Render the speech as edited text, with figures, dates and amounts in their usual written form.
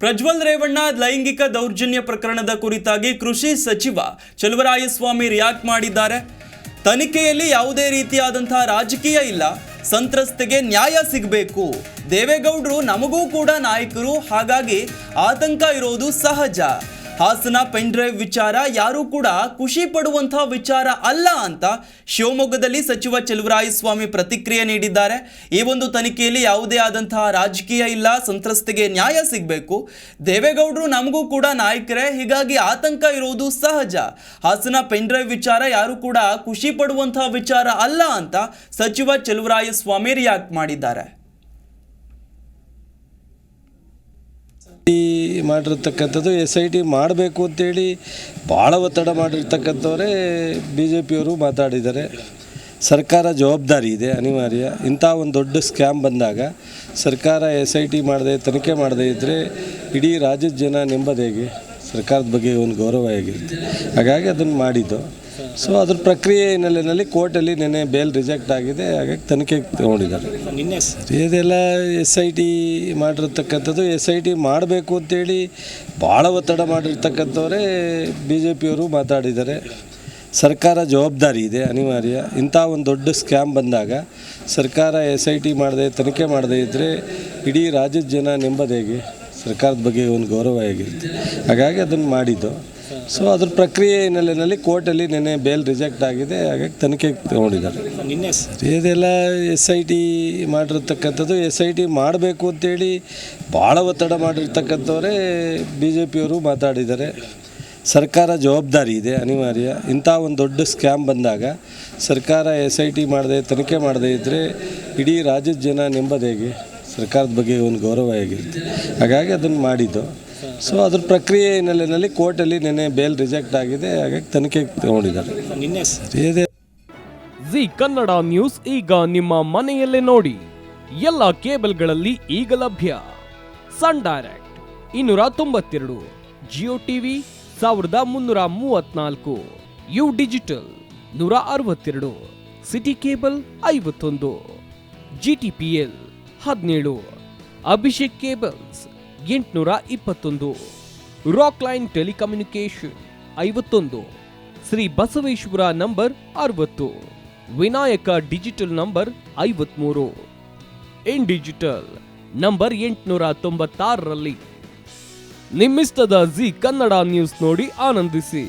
ಪ್ರಜ್ವಲ್ ರೇವಣ್ಣ ಲೈಂಗಿಕ ದೌರ್ಜನ್ಯ ಪ್ರಕರಣದ ಕುರಿತಾಗಿ ಕೃಷಿ ಸಚಿವ ಚಲುವರಾಯಸ್ವಾಮಿ ರಿಯಾಕ್ಟ್ ಮಾಡಿದ್ದಾರೆ. ತನಿಖೆಯಲ್ಲಿ ಯಾವುದೇ ರೀತಿಯಾದಂತಹ ರಾಜಕೀಯ ಇಲ್ಲ, ಸಂತ್ರಸ್ತೆಗೆ ನ್ಯಾಯ ಸಿಗಬೇಕು. ದೇವೇಗೌಡರು ನಮಗೂ ಕೂಡ ನಾಯಕರು, ಹಾಗಾಗಿ ಆತಂಕ ಇರೋದು ಸಹಜ. ಹಾಸನ ಪೆನ್ ಡ್ರೈವ್ ವಿಚಾರ ಯಾರು ಕೂಡ ಖುಷಿ ಪಡುವಂತಹ ವಿಚಾರ ಅಲ್ಲ ಅಂತ ಶಿವಮೊಗ್ಗದಲ್ಲಿ ಸಚಿವ ಚಲುವರಾಯಸ್ವಾಮಿ ಪ್ರತಿಕ್ರಿಯೆ ನೀಡಿದ್ದಾರೆ. ಈ ಒಂದು ತನಿಖೆಯಲ್ಲಿ ಯಾವುದೇ ಆದಂತಹ ರಾಜಕೀಯ ಇಲ್ಲ, ಸಂತ್ರಸ್ತೆಗೆ ನ್ಯಾಯ ಸಿಗಬೇಕು. ದೇವೇಗೌಡರು ನಮಗೂ ಕೂಡ ನಾಯಕರೇ, ಹೀಗಾಗಿ ಆತಂಕ ಇರೋದು ಸಹಜ. ಹಾಸನ ಪೆನ್ ಡ್ರೈವ್ ವಿಚಾರ ಯಾರು ಕೂಡ ಖುಷಿ ಪಡುವಂತಹ ವಿಚಾರ ಅಲ್ಲ ಅಂತ ಸಚಿವ ಚಲುವರಾಯಸ್ವಾಮಿ ರಿಯಾಕ್ಟ್ ಮಾಡಿದ್ದಾರೆ. ಮಾಡಿರ್ತಕ್ಕಂಥದ್ದು SIT ಮಾಡಬೇಕು ಅಂತೇಳಿ ಭಾಳ ಒತ್ತಡ ಮಾಡಿರ್ತಕ್ಕಂಥವರೇ BJPಯವರು ಮಾತಾಡಿದ್ದಾರೆ. ಸರ್ಕಾರ ಜವಾಬ್ದಾರಿ ಇದೆ, ಅನಿವಾರ್ಯ. ಇಂಥ ಒಂದು ದೊಡ್ಡ ಸ್ಕ್ಯಾಮ್ ಬಂದಾಗ ಸರ್ಕಾರ SIT ಮಾಡದೆ, ತನಿಖೆ ಮಾಡದೇ ಇದ್ದರೆ ಇಡೀ ರಾಜ್ಯದ ಜನ ನೆಮ್ಮದಿ ಹೇಗೆ? ಸರ್ಕಾರದ ಬಗ್ಗೆ ಒಂದು ಗೌರವ ಹೇಗಿರುತ್ತೆ? ಹಾಗಾಗಿ ಅದನ್ನು ಮಾಡಿದ್ದು. ಸೊ ಅದ್ರ ಪ್ರಕ್ರಿಯೆ ಹಿನ್ನೆಲೆಯಲ್ಲಿ ಕೋರ್ಟಲ್ಲಿ ನೆನ್ನೆ ಬೇಲ್ ರಿಜೆಕ್ಟ್ ಆಗಿದೆ, ಹಾಗಾಗಿ ತನಿಖೆಗೆ ತಗೊಂಡಿದ್ದಾರೆ. ಇದೆಲ್ಲ SIT ಮಾಡಿರ್ತಕ್ಕಂಥದ್ದು SIT ಮಾಡಬೇಕು ಅಂತೇಳಿ ಭಾಳ ಒತ್ತಡ ಮಾಡಿರ್ತಕ್ಕಂಥವರೇ BJPಯವರು ಮಾತಾಡಿದ್ದಾರೆ. ಸರ್ಕಾರ ಜವಾಬ್ದಾರಿ ಇದೆ, ಅನಿವಾರ್ಯ. ಇಂಥ ಒಂದು ದೊಡ್ಡ ಸ್ಕ್ಯಾಮ್ ಬಂದಾಗ ಸರ್ಕಾರ SIT ಮಾಡದೆ, ತನಿಖೆ ಮಾಡದೇ ಇದ್ದರೆ ಇಡೀ ರಾಜ್ಯದ ಜನ ನೆಮ್ಮದಿ ಹೇಗೆ? ಸರ್ಕಾರದ ಬಗ್ಗೆ ಒಂದು ಗೌರವ ಹೇಗಿರುತ್ತೆ? ಹಾಗಾಗಿ ಅದನ್ನು ಮಾಡಿದ್ದು. ಸೊ ಅದ್ರ ಪ್ರಕ್ರಿಯೆ ಹಿನ್ನೆಲೆಯಲ್ಲಿ ಕೋರ್ಟಲ್ಲಿ ನೆನ್ನೆ ಬೇಲ್ ರಿಜೆಕ್ಟ್ ಆಗಿದೆ, ಹಾಗಾಗಿ ತನಿಖೆಗೆ ತಗೊಂಡಿದ್ದಾರೆ. ಇದೆಲ್ಲ SIT ಮಾಡಿರ್ತಕ್ಕಂಥದ್ದು SIT ಮಾಡಬೇಕು ಅಂತೇಳಿ ಭಾಳ ಒತ್ತಡ ಮಾಡಿರ್ತಕ್ಕಂಥವರೇ BJPಯವರು ಮಾತಾಡಿದ್ದಾರೆ. ಸರ್ಕಾರ ಜವಾಬ್ದಾರಿ ಇದೆ, ಅನಿವಾರ್ಯ. ಇಂಥ ಒಂದು ದೊಡ್ಡ ಸ್ಕ್ಯಾಮ್ ಬಂದಾಗ ಸರ್ಕಾರ SIT ಮಾಡದೆ, ತನಿಖೆ ಮಾಡದೇ ಇದ್ದರೆ ಇಡೀ ರಾಜ್ಯದ ಜನ ನೆಮ್ಮದಿ ಹೇಗೆ? ಸರ್ಕಾರದ ಬಗ್ಗೆ ಒಂದು ಗೌರವ ಹೇಗಿರುತ್ತೆ? ಹಾಗಾಗಿ ಅದನ್ನು ಮಾಡಿದ್ದು. ಸೊ ಅದ್ರ ಪ್ರಕ್ರಿಯೆ ಹಿನ್ನೆಲೆಯಲ್ಲಿ ಕೋರ್ಟಲ್ಲಿ ನೆನ್ನೆ ಬೇಲ್ ರಿಜೆಕ್ಟ್ ಆಗಿದೆ, ಹಾಗಾಗಿ ತನಿಖೆಗೆ ತಗೊಂಡಿದ್ದಾರೆ. ಜಿ ಕನ್ನಡ ನ್ಯೂಸ್ ಈಗ ನಿಮ್ಮ ಮನೆಯಲ್ಲೇ ನೋಡಿ. ಎಲ್ಲ ಕೇಬಲ್ಗಳಲ್ಲಿ ಈಗ ಲಭ್ಯ. Sun Direct 292, Jio TV 1334, U digital 162, city cable 51, GTPL 17, Abhishek cables 821, rock line telecommunication 51, Shri Basaveshwara number 60, Vinayaka digital number 53, in digital number 896ರಲ್ಲಿ. ನಿಮ್ಮಿಸ್ತದ ಜಿ ಕನ್ನಡ ನ್ಯೂಸ್ ನೋಡಿ ಆನಂದಿಸಿ.